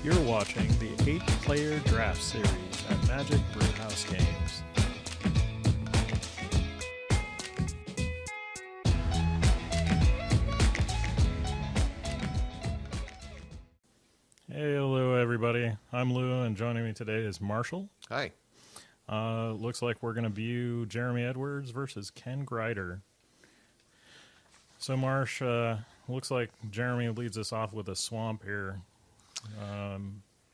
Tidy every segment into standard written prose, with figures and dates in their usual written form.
You're watching the 8-player draft series at Magic Brewhouse Games. Hey, hello everybody. I'm Lou, and joining me today is Marshall. Hi. Looks like we're going to view Jeremy Edwards versus Ken Grider. So, Marsh, looks like Jeremy leads us off with a swamp here.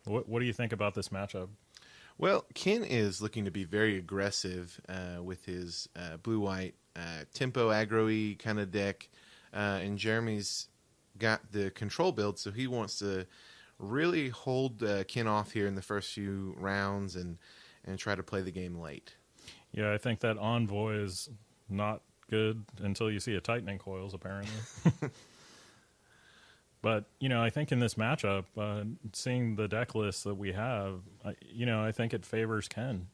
What do you think about this matchup? Well, Ken is looking to be very aggressive with his blue-white tempo aggro-y kind of deck, and Jeremy's got the control build, so he wants to really hold Ken off here in the first few rounds and try to play the game late. Yeah, I think that Envoy is not good until you see a Tightening Coils, apparently. But, I think in this matchup, seeing the deck list that we have, I think it favors Ken.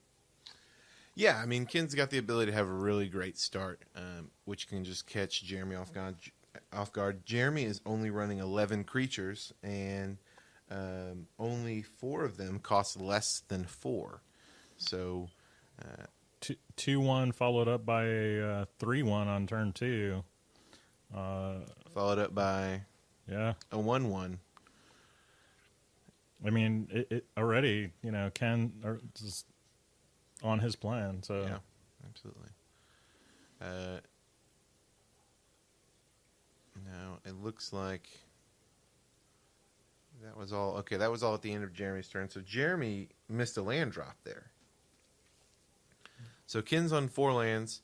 Yeah, I mean, Ken's got the ability to have a really great start, which can just catch Jeremy off guard. Jeremy is only running 11 creatures, and only 4 of them cost less than 4. So 2-1 followed up by a 3-1 on turn 2. Followed up by a 1-1. I mean, it already, Ken is on his plan. So yeah, absolutely. Now it looks like that was all. Okay, that was all at the end of Jeremy's turn. So Jeremy missed a land drop there. So Ken's on 4 lands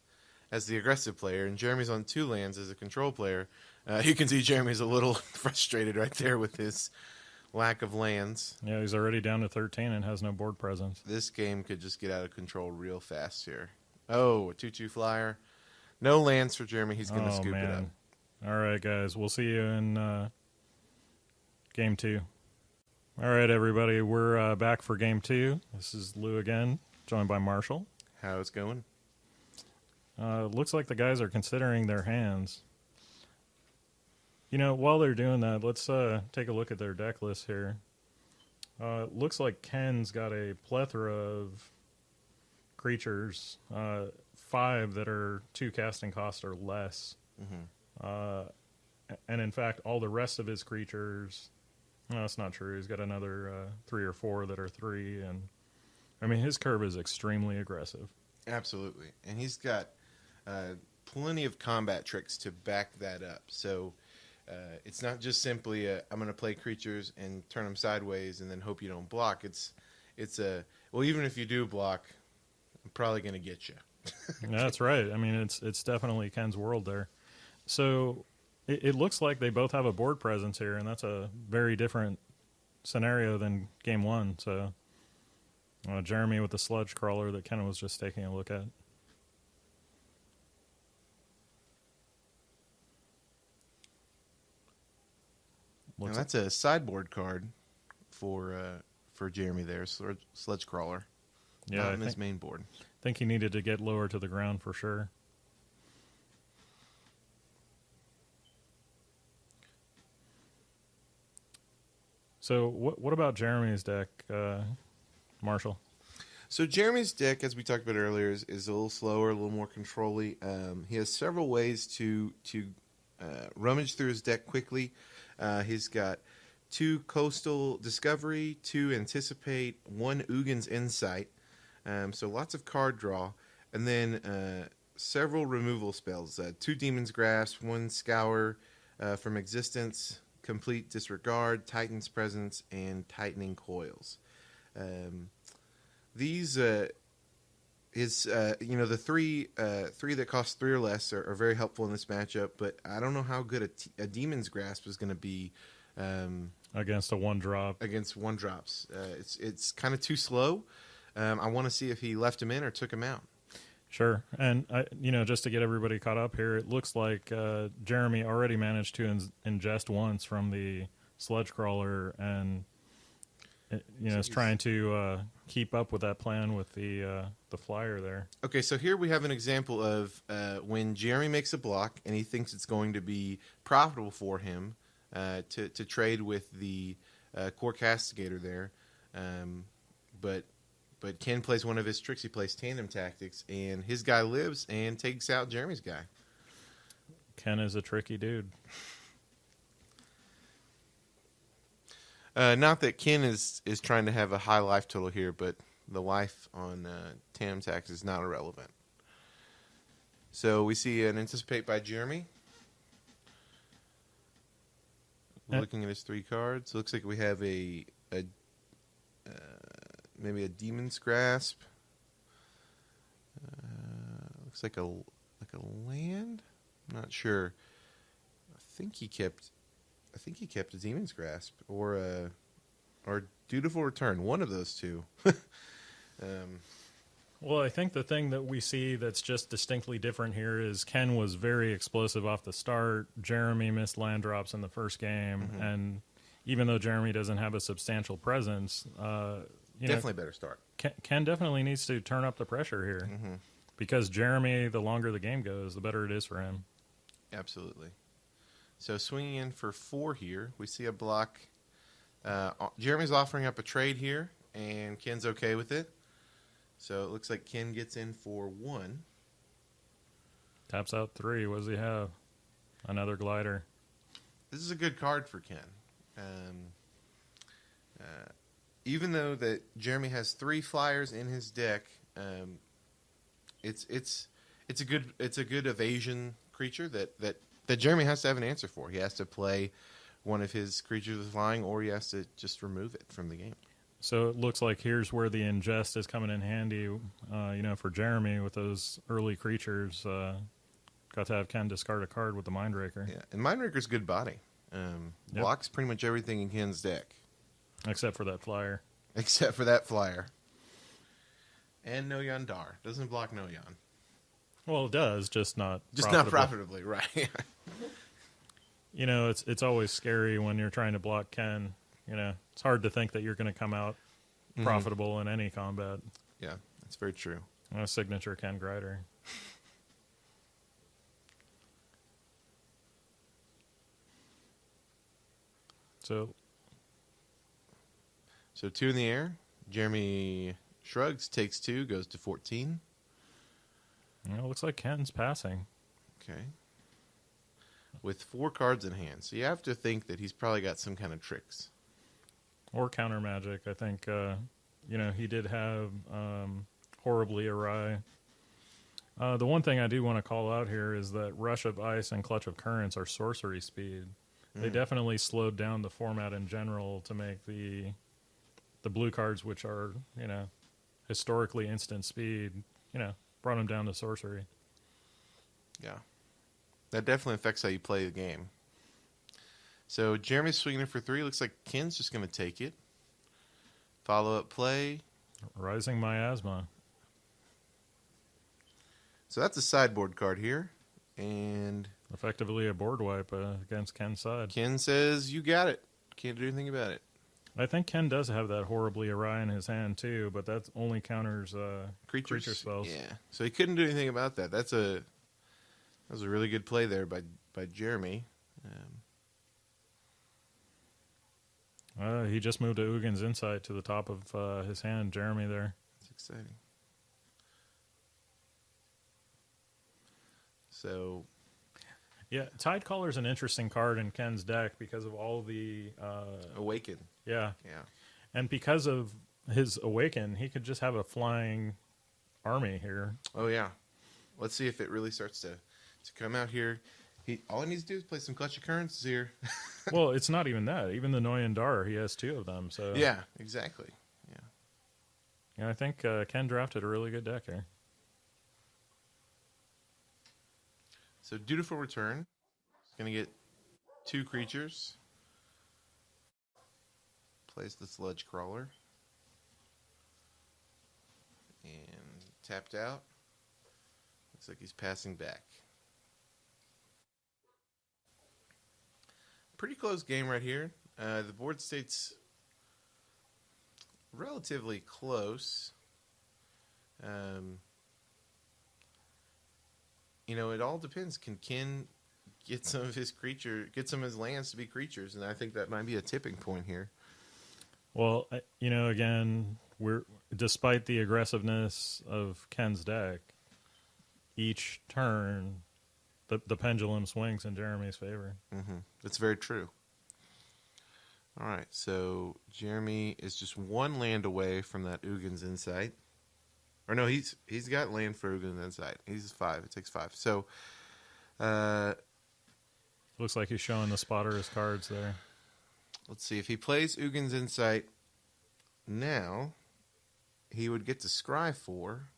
as the aggressive player, and Jeremy's on 2 lands as a control player. You can see Jeremy's a little frustrated right there with his lack of lands. Yeah, he's already down to 13 and has no board presence. This game could just get out of control real fast here. Oh, a 2/2 flyer. No lands for Jeremy. He's going to scoop it up. All right, guys. We'll see you in Game 2. All right, everybody. We're back for Game 2. This is Lou again, joined by Marshall. How's it going? Looks like the guys are considering their hands. While they're doing that, let's take a look at their deck list here. Looks like Ken's got a plethora of creatures, 5 that are 2 casting cost or less. Mm-hmm. And in fact, all the rest of his creatures, no, that's not true. He's got another 3 or 4 that are 3. And I mean, his curve is extremely aggressive. Absolutely. And he's got plenty of combat tricks to back that up. So it's not just simply I'm going to play creatures and turn them sideways and then hope you don't block. It's well, even if you do block, I'm probably going to get you. That's right. I mean, it's definitely Ken's world there. So it looks like they both have a board presence here, and that's a very different scenario than Game 1. So Jeremy with the sludge crawler that Ken was just taking a look at. Now that's a sideboard card for Jeremy there, Sludge Crawler. Yeah, not on his main board. I think he needed to get lower to the ground for sure. So what about Jeremy's deck, Marshall? So Jeremy's deck, as we talked about earlier, is a little slower, a little more control-y. He has several ways to rummage through his deck quickly. He's got 2 Coastal Discovery, 2 Anticipate, 1 Ugin's Insight. So lots of card draw. And then several removal spells. 2 Demon's Grasp, 1 Scour from Existence, Complete Disregard, Titan's Presence, and Tightening Coils. These the 3 that cost 3 or less are very helpful in this matchup, but I don't know how good a Demon's Grasp is going to be against a 1-drop. Against 1-drops. It's kind of too slow. I want to see if he left him in or took him out. Sure. And, just to get everybody caught up here, it looks like Jeremy already managed to ingest once from the sludge crawler and is trying to keep up with that plan with the flyer there. Okay, so here we have an example of when Jeremy makes a block and he thinks it's going to be profitable for him to trade with the core castigator there. But Ken plays one of his tricks. He plays tandem tactics, and his guy lives and takes out Jeremy's guy. Ken is a tricky dude. Not that Ken is trying to have a high life total here, but the life on tandem tactics is not irrelevant. So we see an anticipate by Jeremy. Looking at his 3 cards, looks like we have a maybe a Demon's Grasp. Looks like a land. I'm not sure. I think he kept a Demon's Grasp or Dutiful Return. One of those two. Well, I think the thing that we see that's just distinctly different here is Ken was very explosive off the start. Jeremy missed land drops in the first game, and even though Jeremy doesn't have a substantial presence, definitely better start. Ken definitely needs to turn up the pressure here, because Jeremy, the longer the game goes, the better it is for him. Absolutely. So swinging in for 4 here, we see a block. Jeremy's offering up a trade here, and Ken's okay with it. So it looks like Ken gets in for 1. Taps out 3. What does he have? Another glider. This is a good card for Ken. Even though that Jeremy has 3 flyers in his deck, it's a good evasion creature that Jeremy has to have an answer for. He has to play one of his creatures with flying, or he has to just remove it from the game. So it looks like here's where the ingest is coming in handy, for Jeremy with those early creatures. Got to have Ken discard a card with the Mindraker. Yeah, and Mindraker's good body. Blocks pretty much everything in Ken's deck. Except for that flyer. Except for that flyer. And Noyan Dar. Doesn't block Noyan. Well, it does, just not not profitably, right. It's always scary when you're trying to block Ken. It's hard to think that you're going to come out profitable in any combat. Yeah, that's very true. A signature Ken Grider. So 2 in the air. Jeremy shrugs, takes 2, goes to 14. It looks like Ken's passing. Okay. With 4 cards in hand. So you have to think that he's probably got some kind of tricks. Or counter magic. I think, he did have Horribly Awry. The one thing I do want to call out here is that Rush of Ice and Clutch of Currents are sorcery speed. They definitely slowed down the format in general to make the blue cards, which are, historically instant speed, brought them down to sorcery. Yeah. That definitely affects how you play the game. So Jeremy's swinging it for 3. Looks like Ken's just going to take it. Follow-up play. Rising Miasma. So that's a sideboard card here. And effectively a board wipe against Ken's side. Ken says, you got it. Can't do anything about it. I think Ken does have that Horribly Awry in his hand, too, but that only counters creature spells. Yeah, so he couldn't do anything about that. That was a really good play there by Jeremy. He just moved a Ugin's Insight to the top of his hand, Jeremy, there. That's exciting. So, yeah, Tidecaller's an interesting card in Ken's deck because of all the Awaken. Yeah. Yeah. And because of his Awaken, he could just have a flying army here. Oh, yeah. Let's see if it really starts to come out here. All he needs to do is play some Clutch of Currents here. Well, it's not even that. Even the Noyan Dar, he has 2 of them. So yeah, exactly. Yeah, I think Ken drafted a really good deck here. So Dutiful Return. Going to get 2 creatures. Plays the Sludge Crawler. And tapped out. Looks like he's passing back. Pretty close game right here. The board state's relatively close. It all depends. Can Ken get some of his lands to be creatures? And I think that might be a tipping point here. Well, again, despite the aggressiveness of Ken's deck, each turn the pendulum swings in Jeremy's favor. Mm-hmm. That's very true. All right, so Jeremy is just one land away from that Ugin's Insight. Or no, he's got land for Ugin Insight. He's 5. It takes 5. So, looks like he's showing the spotter his cards there. Let's see. If he plays Ugin's Insight now, he would get to scry 4.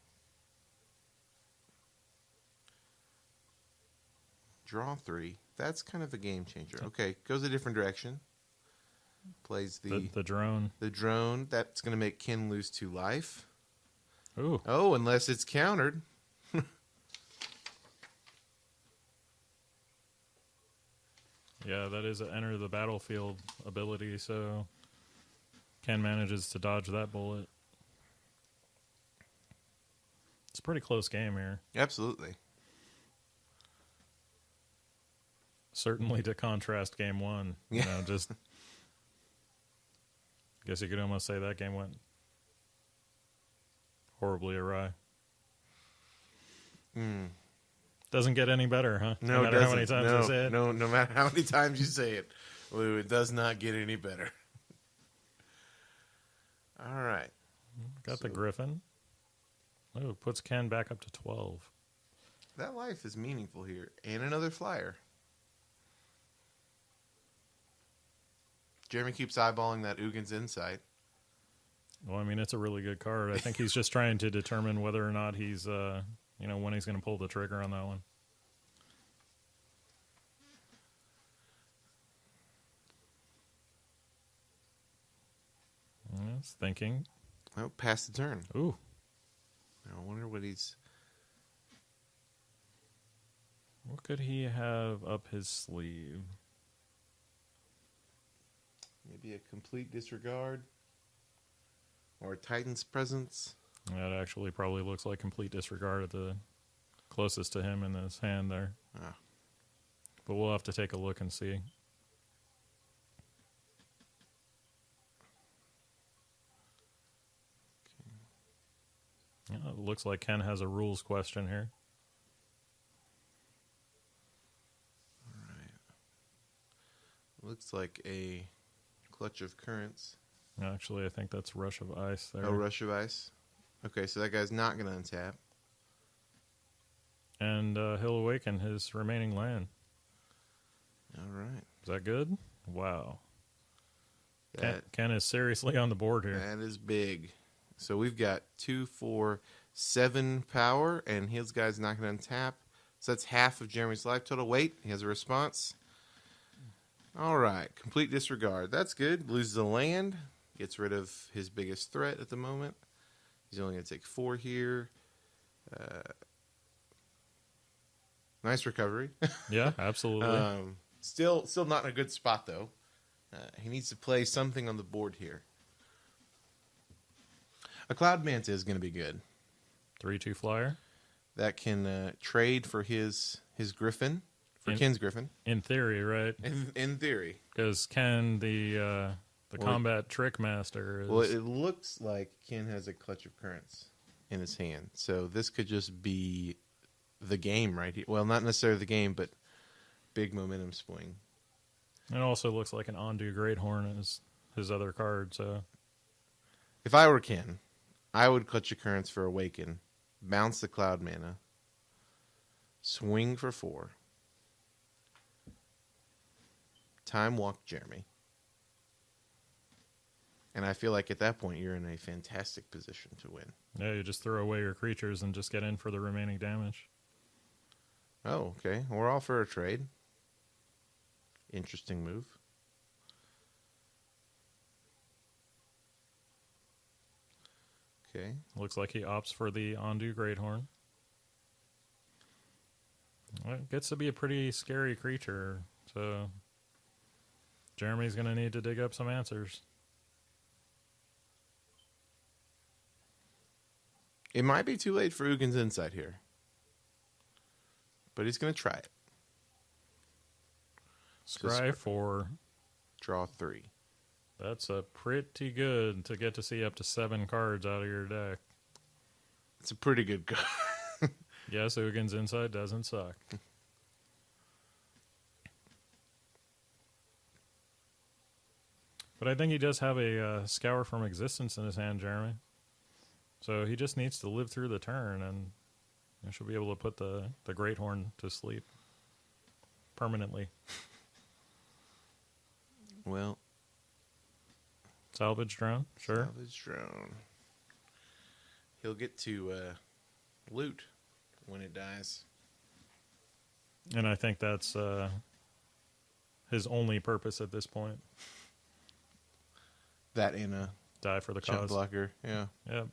Draw 3. That's kind of a game changer. Okay, goes a different direction. Plays the drone. The drone. That's going to make Ken lose 2 life. Ooh. Oh, unless it's countered. Yeah, that is an enter the battlefield ability, so Ken manages to dodge that bullet. It's a pretty close game here. Absolutely. Certainly to contrast game 1. Yeah. Just guess you could almost say that game went horribly awry. Doesn't get any better, huh? No matter how many times I say it. No matter how many times you say it, Lou, it does not get any better. All right. Got the Griffin. Oh, puts Ken back up to 12. That life is meaningful here. And another flyer. Jeremy keeps eyeballing that Ugin's Insight. Well, I mean, it's a really good card. I think he's just trying to determine whether or not he's, when he's going to pull the trigger on that one. I was thinking. Oh, pass the turn. Ooh. I wonder what he's... What could he have up his sleeve? Maybe a complete disregard? Or a Titan's Presence? That actually probably looks like complete disregard at the closest to him in his hand there. Ah. But we'll have to take a look and see. Yeah, it looks like Ken has a rules question here. All right. Looks like a Clutch of Currents. Actually, I think that's Rush of Ice there. Oh, Rush of Ice. Okay, so that guy's not going to untap. And he'll awaken his remaining land. All right. Is that good? Wow. Ken is seriously on the board here. That is big. So we've got 2, 4, 7 power, and his guy's not going to untap. So that's half of Jeremy's life total. Wait, he has a response. All right, complete disregard. That's good. Loses a land. Gets rid of his biggest threat at the moment. He's only going to take 4 here. Nice recovery. Yeah, absolutely. Still not in a good spot, though. He needs to play something on the board here. A Cloud Manta is going to be good. 3/2 flyer. That can trade for his Griffin, for Ken's Griffin. In theory, right? In theory. Because Ken, the combat trick master is... Well, it looks like Ken has a Clutch of Currents in his hand. So this could just be the game right here. Well, not necessarily the game, but big momentum swing. It also looks like an Ondu Greathorn is his other card, so... If I were Ken, I would Clutch of Currents for Awaken, bounce the Cloud Mana, swing for 4, time walk Jeremy. And I feel like at that point you're in a fantastic position to win. Yeah, you just throw away your creatures and just get in for the remaining damage. Oh, okay. We're all for a trade. Interesting move. Okay. Looks like he opts for the Ondu Greathorn. Well, it gets to be a pretty scary creature, so Jeremy's going to need to dig up some answers. It might be too late for Ugin's Insight here. But he's going to try it. Scry for Draw 3. That's a pretty good to get to see up to 7 cards out of your deck. It's a pretty good card. Yes, Ugins Insight doesn't suck. But I think he does have a Scour from Existence in his hand, Jeremy. So he just needs to live through the turn, and she'll be able to put the Great Horn to sleep permanently. Well, Salvage Drone, sure. Salvage Drone. He'll get to loot when it dies. And I think that's his only purpose at this point. That in a Die for the chump cause. blocker, yeah. Yep.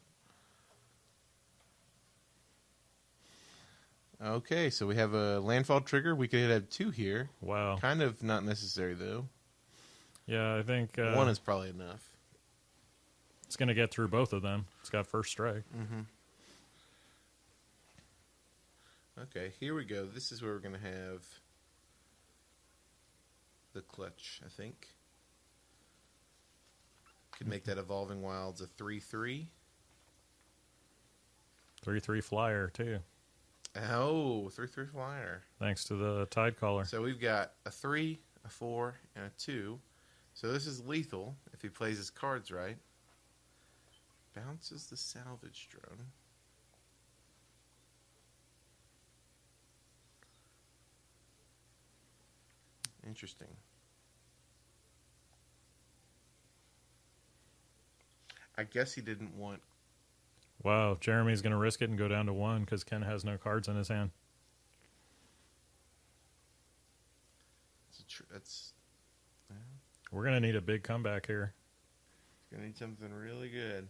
Okay, so we have a landfall trigger. We could have 2 here. Wow. Kind of not necessary, though. Yeah, I think... 1 is probably enough. It's going to get through both of them. It's got first strike. Mm-hmm. Okay, here we go. This is where we're going to have the clutch, I think. Could make that Evolving Wilds a 3/3. 3/3 flyer, too. Oh, 3/3 flyer. Thanks to the Tide Caller. So we've got a 3, a 4, and a 2. So this is lethal if he plays his cards right. Bounces the Salvage Drone. Interesting. I guess he didn't want... Wow, Jeremy's going to risk it and go down to 1 because Ken has no cards in his hand. That's We're going to need a big comeback here. going to need something really good.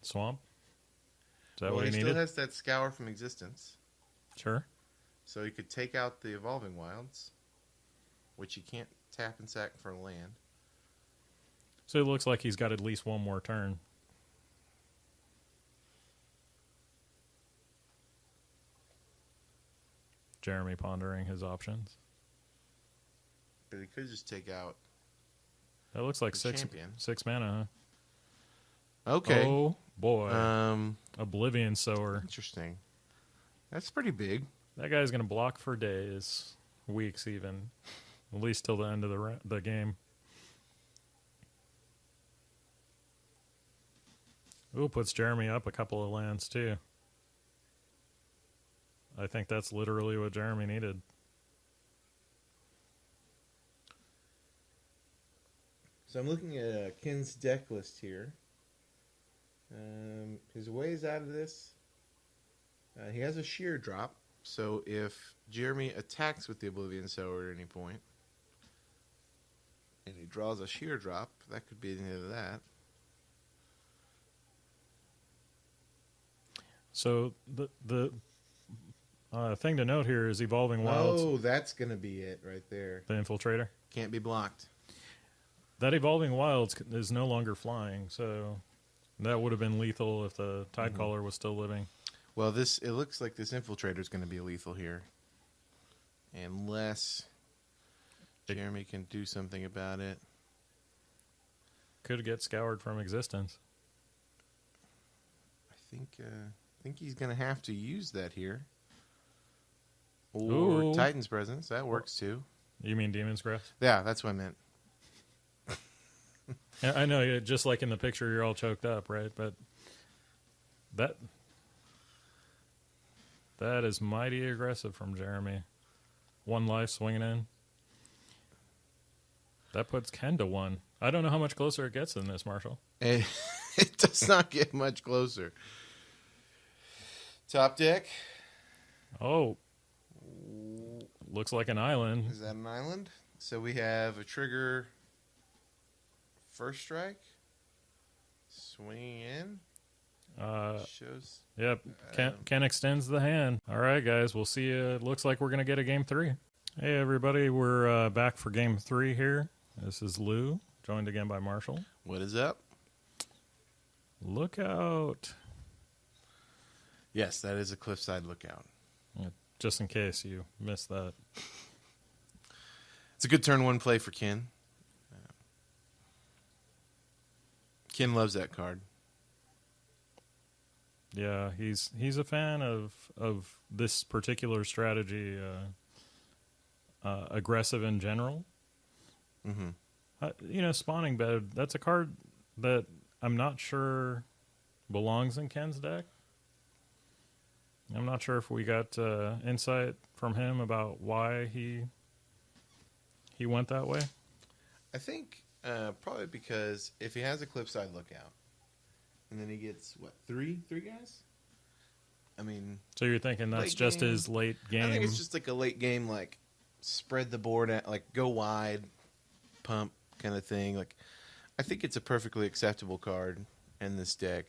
Swamp? Is that Well, what he he needed? still has that Scour from Existence. Sure. So he could take out the Evolving Wilds, which he can't tap and sack for land. So it looks like he's got at least 1 more turn. Jeremy pondering his options. But he could just take out... That looks like The 6 champion. 6 mana, huh? Okay. Oh, boy. Um, Oblivion Sower. interesting. That's pretty big. That guy's going to block for days, weeks even, at least till the end of the game. Ooh, puts Jeremy up a couple of lands, too. I think that's literally what Jeremy needed. So I'm looking at Ken's deck list here. His ways out of this, he has a sheer drop. So if Jeremy attacks with the Oblivion Sower at any point, and he draws a sheer drop, that could be the end of that. So the thing to note here is Evolving Wilds, Oh, that's going to be it right there. the Infiltrator. Can't be blocked. That Evolving Wilds is no longer flying, so that would have been lethal if the Tide Caller was still living. Well, it looks like this Infiltrator is going to be lethal here. Unless Jeremy can do something about it. Could get scoured from existence. I think he's going to have to use that here. Or Ooh. Titan's Presence. That works too. You mean Demon's Grasp? Yeah, that's what I meant. Yeah, I know, yeah, just like in the picture, you're all choked up, right? But that is mighty aggressive from Jeremy. 1 life swinging in. That puts Ken to 1. I don't know how much closer it gets than this, Marshall. It does not get much closer. Top deck. Oh, looks like an island. Is that an island? So we have a trigger. First strike. Swinging in. Shows. Yep, Ken extends the hand. All right, guys, we'll see you. It looks like we're going to get a game 3. Hey, everybody, we're back for game 3 here. This is Lou, joined again by Marshall. What is up? Look out. Yes, that is a cliffside lookout. Yeah, just in case you missed that. It's a good turn 1 play for Ken. Ken loves that card. Yeah, he's a fan of this particular strategy, aggressive in general. Mm-hmm. Spawning Bed, that's a card that I'm not sure belongs in Ken's deck. I'm not sure if we got insight from him about why he went that way. I think probably because if he has a Cliffside Lookout, and then he gets, what, three guys? I mean... So you're thinking that's just game. his late game? I think it's just like a late game, like, spread the board, like, go wide, pump kind of thing. Like, I think it's a perfectly acceptable card in this deck.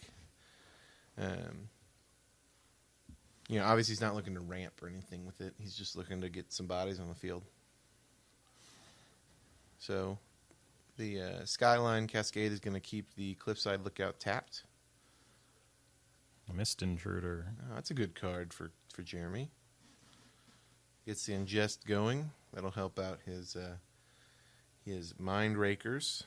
Obviously he's not looking to ramp or anything with it. He's just looking to get some bodies on the field. So, the Skyline Cascade is going to keep the Cliffside Lookout tapped. Mist Intruder. Oh, that's a good card for Jeremy. Gets the ingest going. That'll help out his Mind Rakers.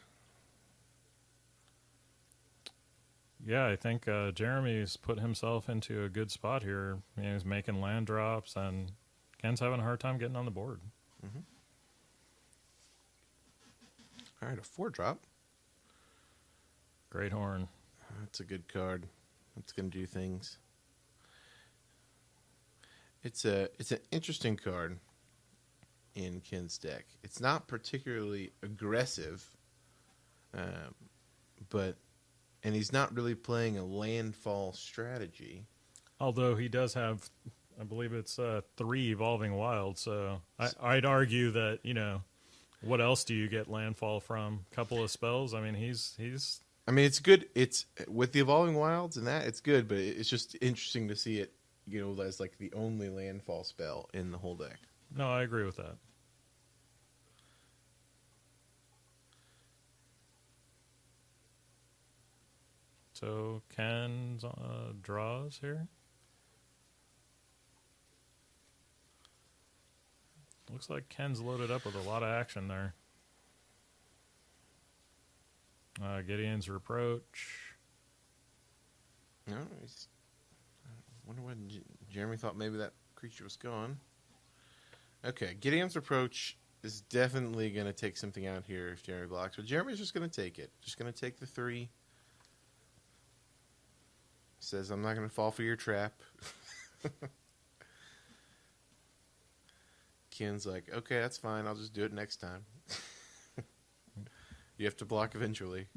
Yeah, I think Jeremy's put himself into a good spot here. He's making land drops, and Ken's having a hard time getting on the board. Mm-hmm. All right, a 4-drop. Great Horn. That's a good card. It's going to do things. It's an interesting card in Ken's deck. It's not particularly aggressive, and he's not really playing a landfall strategy. Although he does have, I believe it's 3 Evolving Wilds. So I'd argue that what else do you get landfall from? A couple of spells. I mean, he's. I mean, it's good. It's with the Evolving Wilds and that it's good, but it's just interesting to see it, as like the only landfall spell in the whole deck. No, I agree with that. So Ken draws here. Looks like Ken's loaded up with a lot of action there. Gideon's Reproach. No, I wonder when Jeremy thought maybe that creature was gone. Okay, Gideon's Reproach is definitely going to take something out here if Jeremy blocks, but Jeremy's just going to take it. Just going to take the 3. Says, I'm not going to fall for your trap. Ken's like, okay, that's fine. I'll just do it next time. You have to block eventually.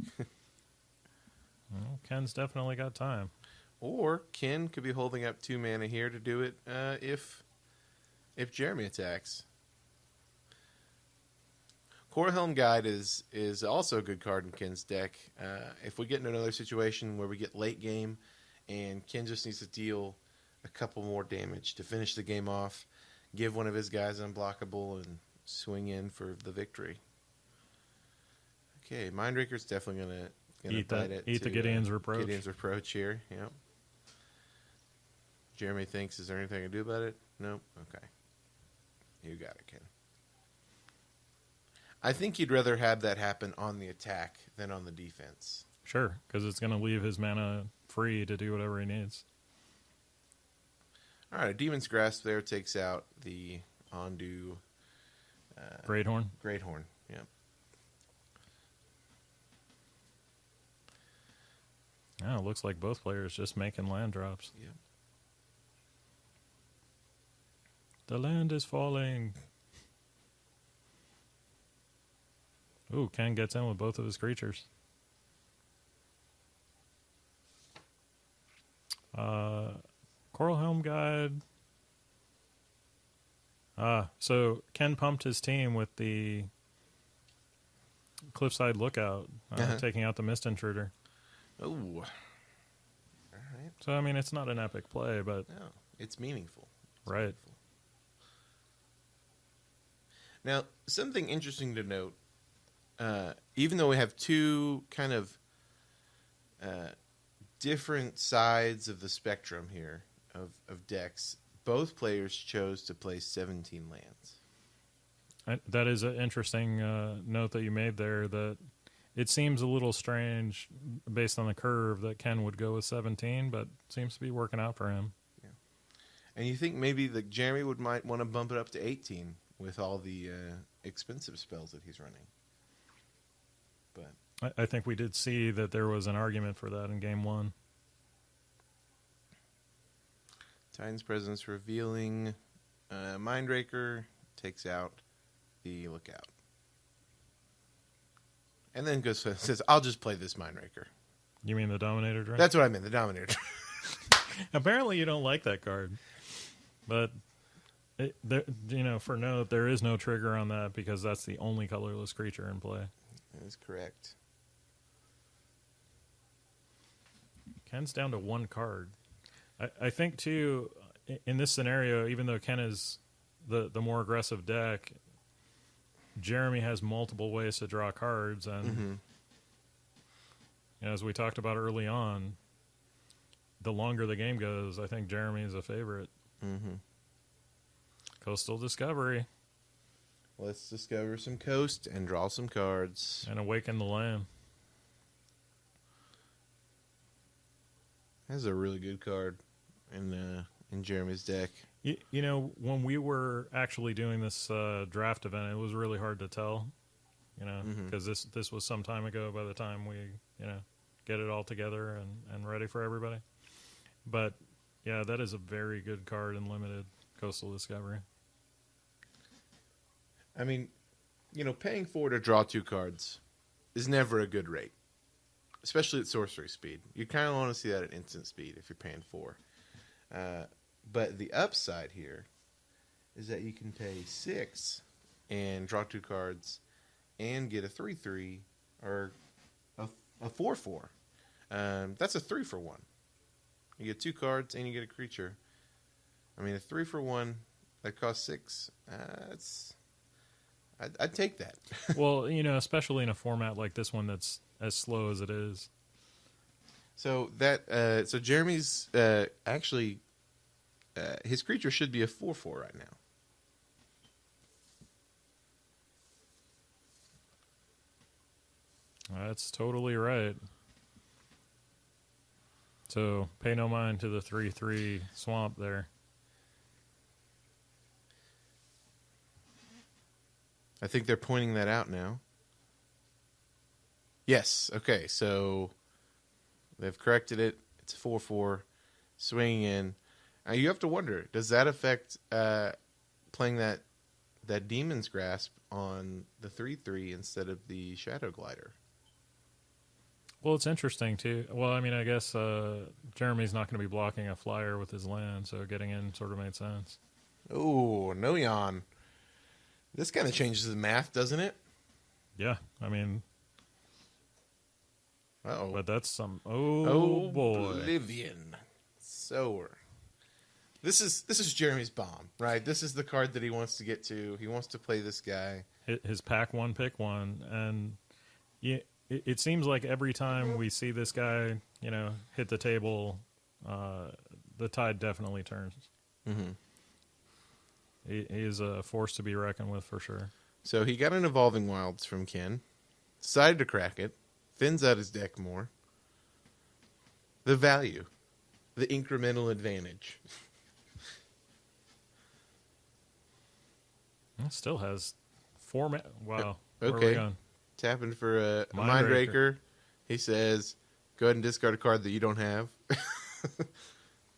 Well, Ken's definitely got time. Or Ken could be holding up 2 mana here to do it if Jeremy attacks. Corahelm Guide is also a good card in Ken's deck. If we get in another situation where we get late game and Ken just needs to deal a couple more damage to finish the game off, give one of his guys unblockable, and swing in for the victory. Okay, Mindraker's definitely going to eat the Gideon's Reproach. Gideon's Reproach here, yep. Jeremy thinks, is there anything I can do about it? Nope. Okay. You got it, Ken. I think you'd rather have that happen on the attack than on the defense. Sure, because it's going to leave his mana free to do whatever he needs. All right, Demon's Grasp there takes out the Ondu... Great Horn? Great Horn, yep. Yeah, it looks like both players just making land drops. Yep. The land is falling. Ooh, Ken gets in with both of his creatures. Coral Helm Guide. So Ken pumped his team with the Cliffside Lookout, taking out the Mist Intruder. Oh. All right. So, I mean, it's not an epic play, but... No, it's meaningful. Right. Meaningful. Now, something interesting to note, even though we have 2 kind of different sides of the spectrum here of decks, both players chose to play 17 lands. That is an interesting note that you made there, that it seems a little strange based on the curve that Ken would go with 17, but seems to be working out for him. Yeah. And you think maybe that Jeremy might want to bump it up to 18 with all the expensive spells that he's running. But I think we did see that there was an argument for that in game 1. Titan's Presence revealing Mindraker takes out the Lookout. And then says, I'll just play this Mindraker. You mean the Dominator Drake? That's what I meant, the Dominator. Apparently you don't like that card. But, for note, there is no trigger on that because that's the only colorless creature in play. That is correct. Ken's down to 1 card. I think, too, in this scenario, even though Ken is the more aggressive deck, Jeremy has multiple ways to draw cards. And as we talked about early on, the longer the game goes, I think Jeremy is a favorite. Mm-hmm. Coastal Discovery. Let's discover some coast and draw some cards. And Awaken the Land. That's a really good card in Jeremy's deck. When we were actually doing this draft event, it was really hard to tell, because this was some time ago by the time we, get it all together and ready for everybody. But, yeah, that is a very good card in Limited, Coastal Discovery. I mean, paying 4 to draw 2 cards is never a good rate, especially at sorcery speed. You kind of want to see that at instant speed if you're paying 4. But the upside here is that you can pay 6 and draw 2 cards and get a 3/3 or a 4/4. That's a 3-for-1. You get 2 cards and you get a creature. I mean, a 3-for-1 that costs 6. I'd take that. Well, especially in a format like this one that's as slow as it is. So so Jeremy's actually his creature should be a 4/4 right now. That's totally right. So pay no mind to the 3/3 swamp there. I think they're pointing that out now. Yes. Okay. So they've corrected it. It's 4/4, swinging in. Now you have to wonder: does that affect playing that Demon's Grasp on the 3/3 instead of the Shadow Glider? Well, it's interesting too. Well, I mean, I guess Jeremy's not going to be blocking a flyer with his land, so getting in sort of made sense. Oh, no yawn. This kind of changes the math, doesn't it? Yeah, I mean, Uh-oh. but that's some. Oh boy, Oblivion. So this is Jeremy's bomb, right? This is the card that he wants to get to. He wants to play this guy. His pack one, pick one, and it seems like every time we see this guy, hit the table, the tide definitely turns. Mm-hmm. He is a force to be reckoned with for sure. So he got an Evolving Wilds from Ken, decided to crack it, thins out his deck more. The value, the incremental advantage. It still has 4 Wow. Okay. Where are we going? Tapping for a Mindraker. Mindraker. He says, go ahead and discard a card that you don't have.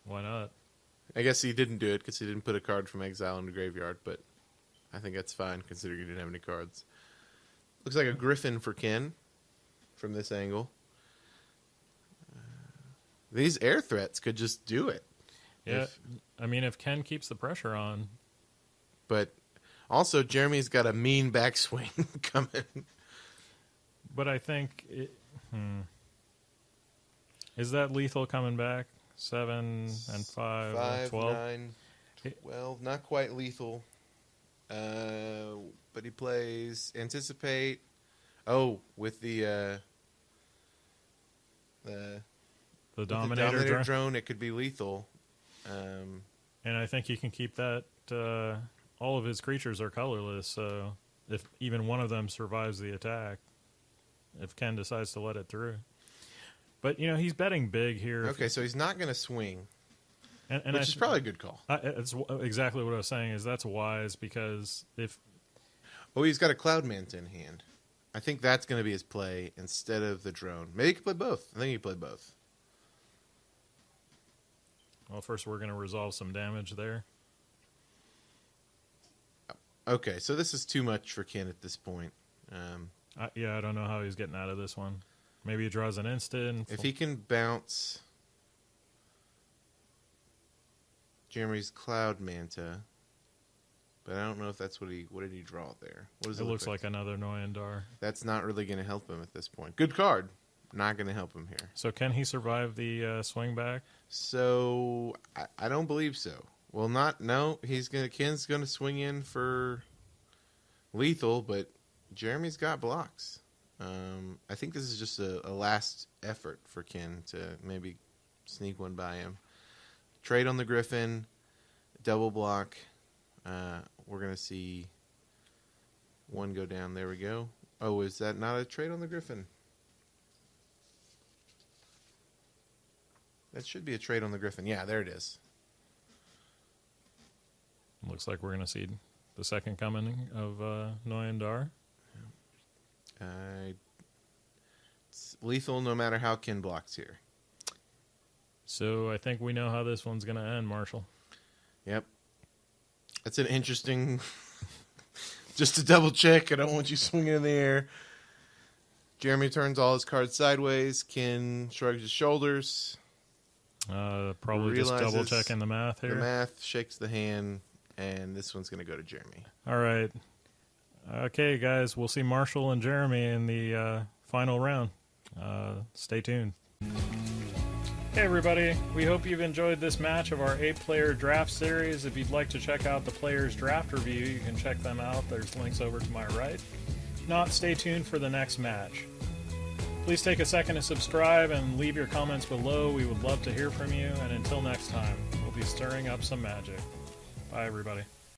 Why not? I guess he didn't do it because he didn't put a card from exile in the graveyard, but I think that's fine considering he didn't have any cards. Looks like a Griffin for Ken from this angle. These air threats could just do it. Yeah, if Ken keeps the pressure on. But also, Jeremy's got a mean backswing coming. But I think... Is that lethal coming back? 7 and 5, 12? 9, 12. Not quite lethal. But he plays Anticipate. Oh, with the Dominator drone, it could be lethal. And I think you can keep that. All of his creatures are colorless, so if even one of them survives the attack, if Ken decides to let it through. But, you know, he's betting big here. Okay, so he's not going to swing, and which is probably a good call. It's exactly what I was saying, is that's wise, because if... Oh, he's got a Cloud Manta in hand. I think that's going to be his play instead of the drone. Maybe he could play both. I think he played both. Well, first we're going to resolve some damage there. Okay, so this is too much for Ken at this point. Yeah, I don't know how he's getting out of this one. Maybe he draws an instant. If he can bounce Jeremy's Cloud Manta, but I don't know if that's what did he draw there? What does It look looks like another Noyandar. That's not really going to help him at this point. Good card. Not going to help him here. So can he survive the swing back? So I don't believe so. Well, no. Ken's going to swing in for lethal, but Jeremy's got blocks. I think this is just a last effort for Ken to maybe sneak one by him. Trade on the Griffin, double block. We're going to see one go down. There we go. Oh, is that not a trade on the Griffin? That should be a trade on the Griffin. Yeah, there it is. Looks like we're going to see the second coming of Noyandar. It's lethal no matter how Ken blocks here. So I think we know how this one's going to end, Marshall. Yep. That's an interesting... Just to double check, I don't want you swinging in the air. Jeremy turns all his cards sideways. Ken shrugs his shoulders. Probably just double checking the math here. The math, shakes the hand, and this one's going to go to Jeremy. All right. Okay, guys, we'll see Marshall and Jeremy in the final round. Stay tuned. Hey, everybody. We hope you've enjoyed this match of our 8-player draft series. If you'd like to check out the players' draft review, you can check them out. There's links over to my right. If not, stay tuned for the next match. Please take a second to subscribe and leave your comments below. We would love to hear from you. And until next time, we'll be stirring up some magic. Bye, everybody.